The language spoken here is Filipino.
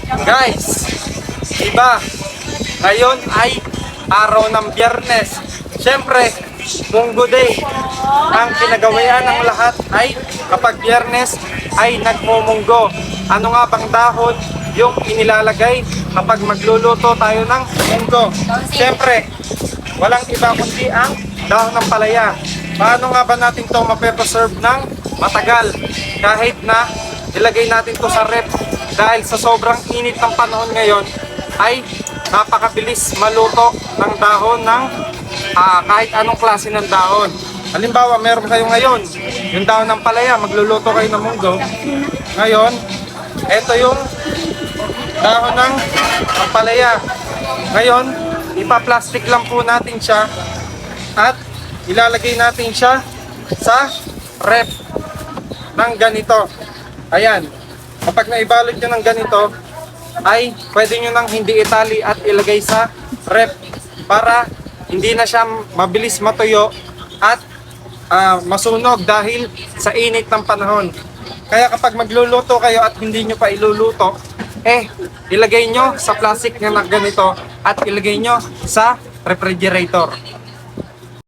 Guys, diba? Ngayon ay araw ng Biyernes. Siyempre, Munggo Day. Ang kinagawian ng lahat ay kapag Biyernes ay nagmumunggo. Ano nga bang dahon yung inilalagay kapag magluluto tayo ng munggo? Siyempre, walang iba kundi ang dahon ng palaya. Paano nga ba natin ito mape-preserve ng matagal? Kahit na ilagay natin to sa rep, dahil sa sobrang init ng panahon ngayon ay napakabilis maluto ng dahon ng kahit anong klase ng dahon. Halimbawa, meron kayo ngayon yung dahon ng palaya, magluluto kayo ng munggo. Ngayon, ito yung dahon ng palaya. Ngayon, ipa-plastic lang po natin siya at ilalagay natin siya sa rep ng ganito. Ayan. Kapag naibalot nyo ng ganito, ay pwede nyo nang hindi itali at ilagay sa rep para hindi na siya mabilis matuyo at masunog dahil sa init ng panahon. Kaya kapag magluluto kayo at hindi nyo pa iluluto, ilagay nyo sa plastic na ganito at ilagay nyo sa refrigerator.